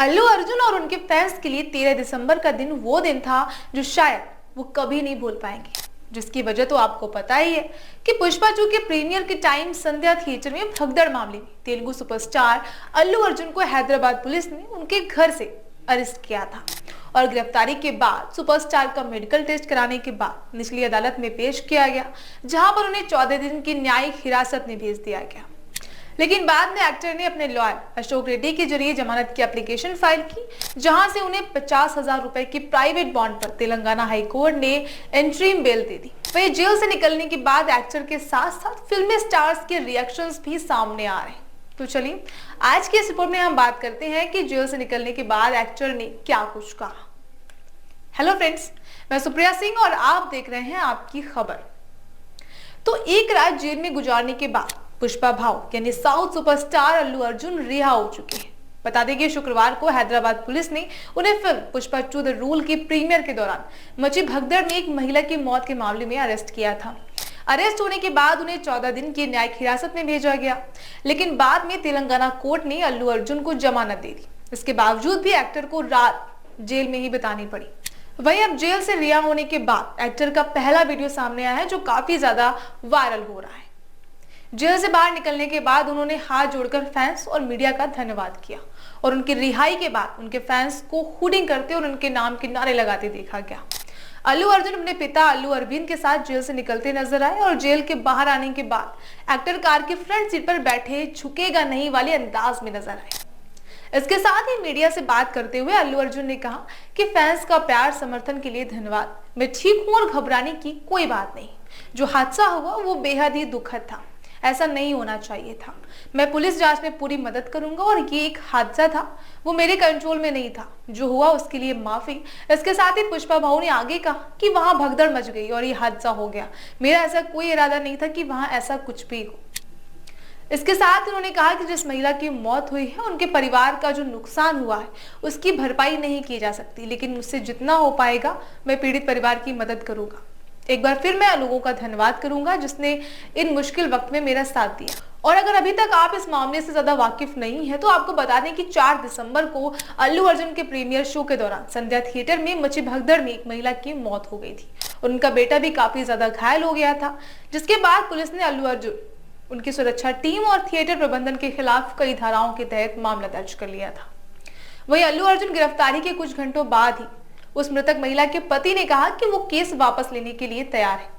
अल्लू अर्जुन और उनके फैंस के लिए 13 दिसंबर का दिन वो दिन था जो शायद वो कभी नहीं भूल पाएंगे, जिसकी वजह तो आपको पता ही है कि पुष्पा 2 के प्रीमियर के टाइम संध्या थिएटर में भगदड़ मामले में तेलुगु सुपरस्टार अल्लू अर्जुन को हैदराबाद पुलिस ने उनके घर से अरेस्ट किया था और गिरफ्तारी के बाद सुपरस्टार का मेडिकल टेस्ट कराने के बाद निचली अदालत में पेश किया गया, जहां पर उन्हें 14 दिन की न्यायिक हिरासत में भेज दिया गया। लेकिन बाद में एक्टर ने अपने लॉयर अशोक रेड्डी के जरिए जमानत की एप्लीकेशन फाइल की, जहां से उन्हें 50,000 रुपए की प्राइवेट बॉन्ड पर तेलंगाना हाई कोर्ट ने इंटरिम बेल दे दी। वहीं जेल से निकलने के बाद एक्टर के साथ साथ फिल्मी स्टार्स के रिएक्शंस भी सामने आ रहे हैं। तो चलिए आज की इस रिपोर्ट में हम बात करते हैं कि जेल से निकलने के बाद एक्टर ने क्या कुछ कहा। हेलो फ्रेंड्स, मैं सुप्रिया सिंह और आप देख रहे हैं आपकी खबर। तो एक रात जेल में गुजारने के बाद पुष्पा भाव यानी साउथ सुपरस्टार अल्लू अर्जुन रिहा हो चुके हैं। बता दें कि शुक्रवार को हैदराबाद पुलिस ने उन्हें फिल्म पुष्पा 2 द रूल के प्रीमियर के दौरान मची भगदड़ में एक महिला की मौत के मामले में अरेस्ट किया था। अरेस्ट होने के बाद उन्हें 14 दिन की न्यायिक हिरासत में भेजा गया, लेकिन बाद में तेलंगाना कोर्ट ने अल्लू अर्जुन को जमानत दे दी। इसके बावजूद भी एक्टर को रात जेल में ही बितानी पड़ी। वहीं अब जेल से रिहा होने के बाद एक्टर का पहला वीडियो सामने आया है, जो काफी ज्यादा वायरल हो रहा है। जेल से बाहर निकलने के बाद उन्होंने हाथ जोड़कर फैंस और मीडिया का धन्यवाद किया और उनकी रिहाई के बाद उनके फैंस को हुडिंग करते और उनके नाम के नारे लगाते देखा गया। अल्लू अर्जुन अपने पिता अल्लू अरविंद के साथ जेल से निकलते नजर आए और जेल के बाहर आने के बाद एक्टर कार की फ्रंट सीट पर बैठे झुकेगा नहीं वाले अंदाज में नजर आए। इसके साथ ही मीडिया से बात करते हुए अल्लू अर्जुन ने कहा कि फैंस का प्यार समर्थन के लिए धन्यवाद। मैं ठीक हूं और घबराने की कोई बात नहीं। जो हादसा हुआ वो बेहद ही दुखद था, ऐसा नहीं होना चाहिए था। मैं पुलिस जांच में पूरी मदद करूंगा और ये एक हादसा था, वो मेरे कंट्रोल में नहीं था। जो हुआ उसके लिए माफी। इसके साथ ही पुष्पा भाऊ ने आगे कहा कि वहां भगदड़ मच गई और ये हादसा हो गया। मेरा ऐसा कोई इरादा नहीं था कि वहां ऐसा कुछ भी हो। इसके साथ उन्होंने कहा कि जिस महिला की मौत हुई है उनके परिवार का जो नुकसान हुआ है उसकी भरपाई नहीं की जा सकती, लेकिन मुझसे जितना हो पाएगा मैं पीड़ित परिवार की मदद करूंगा। एक बार फिर मैं लोगों का धन्यवाद करूंगा जिसने इन मुश्किल वक्त में मेरा साथ दिया। और अगर अभी तक आप इस मामले से ज्यादा वाकिफ नहीं है तो आपको बता दें कि 4 दिसंबर को अल्लू अर्जुन के प्रीमियर शो के दौरान संध्या थिएटर में मची भगदड़ में एक महिला की मौत हो गई थी और उनका बेटा भी काफी ज्यादा घायल हो गया था, जिसके बाद पुलिस ने अल्लू अर्जुन, उनकी सुरक्षा टीम और थिएटर प्रबंधन के खिलाफ कई धाराओं के तहत मामला दर्ज कर लिया था। वहीं अल्लू अर्जुन गिरफ्तारी के कुछ घंटों बाद ही उस मृतक महिला के पति ने कहा कि वो केस वापस लेने के लिए तैयार है।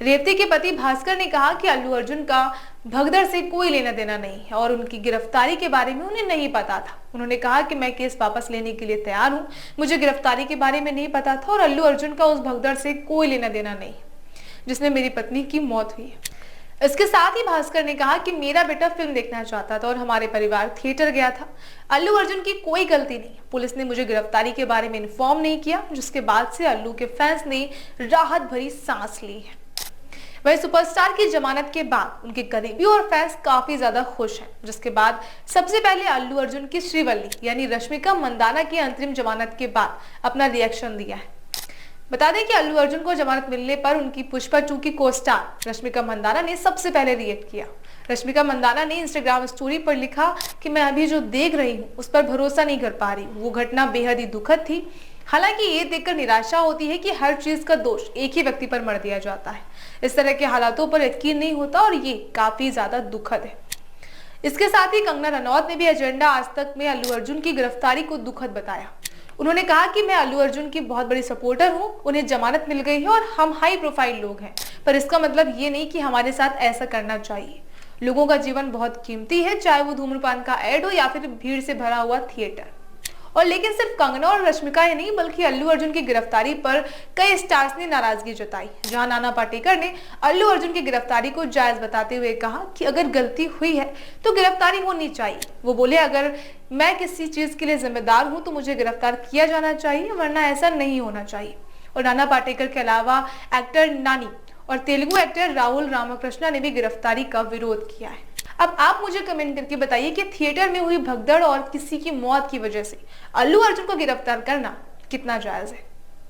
रेवती के पति भास्कर ने कहा कि अल्लू अर्जुन का भगदड़ से कोई लेना देना नहीं है और उनकी गिरफ्तारी के बारे में उन्हें नहीं पता था। उन्होंने कहा कि मैं केस वापस लेने के लिए तैयार हूं, मुझे गिरफ्तारी के बारे में नहीं पता था और अल्लू अर्जुन का उस भगदड़ से कोई लेना देना नहीं जिसने मेरी पत्नी की मौत हुई है। इसके साथ ही भास्कर ने कहा कि मेरा बेटा फिल्म देखना चाहता था और हमारे परिवार थिएटर गया था। अल्लू अर्जुन की कोई गलती नहीं। पुलिस ने मुझे गिरफ्तारी के बारे में इन्फॉर्म नहीं किया, जिसके बाद से अल्लू के फैंस ने राहत भरी सांस ली है। वही सुपरस्टार की जमानत के बाद उनके करीबी और फैंस काफी ज्यादा खुश हैं, जिसके बाद सबसे पहले अल्लू अर्जुन की श्रीवल्ली यानी रश्मिका मंदाना की अंतरिम जमानत के बाद अपना रिएक्शन दिया है। बता दें कि अल्लू अर्जुन को जमानत मिलने पर उनकी पुष्पा 2 की को स्टार रश्मिका मंदाना ने सबसे पहले रिएक्ट किया। रश्मिका मंदाना ने इंस्टाग्राम स्टोरी पर लिखा कि मैं अभी जो देख रही हूँ उस पर भरोसा नहीं कर पा रही। वो घटना बेहद ही दुखद थी। हालांकि ये देखकर निराशा होती है कि हर चीज का दोष एक ही व्यक्ति पर मढ़ दिया जाता है। इस तरह के हालातों पर यकीन नहीं होता और ये काफी ज्यादा दुखद है। इसके साथ ही कंगना रनौत ने भी एजेंडा आज तक में अल्लू अर्जुन की गिरफ्तारी को दुखद बताया। उन्होंने कहा कि मैं अल्लू अर्जुन की बहुत बड़ी सपोर्टर हूं, उन्हें जमानत मिल गई है और हम हाई प्रोफाइल लोग हैं, पर इसका मतलब ये नहीं कि हमारे साथ ऐसा करना चाहिए। लोगों का जीवन बहुत कीमती है, चाहे वो धूम्रपान का ऐड हो या फिर भीड़ से भरा हुआ थिएटर। और लेकिन सिर्फ कंगना और रश्मिका ही नहीं बल्कि अल्लू अर्जुन की गिरफ्तारी पर कई स्टार्स ने नाराजगी जताई। जहां नाना पाटेकर ने अल्लू अर्जुन की गिरफ्तारी को जायज बताते हुए कहा कि अगर गलती हुई है तो गिरफ्तारी होनी चाहिए। वो बोले अगर मैं किसी चीज के लिए जिम्मेदार हूं तो मुझे गिरफ्तार किया जाना चाहिए, वरना ऐसा नहीं होना चाहिए। और नाना पाटेकर के अलावा एक्टर नानी और तेलुगु एक्टर राहुल रामकृष्णा ने भी गिरफ्तारी का विरोध किया है। अब आप मुझे कमेंट करके बताइए कि थिएटर में हुई भगदड़ और किसी की मौत की वजह से अल्लू अर्जुन को गिरफ्तार करना कितना जायज है।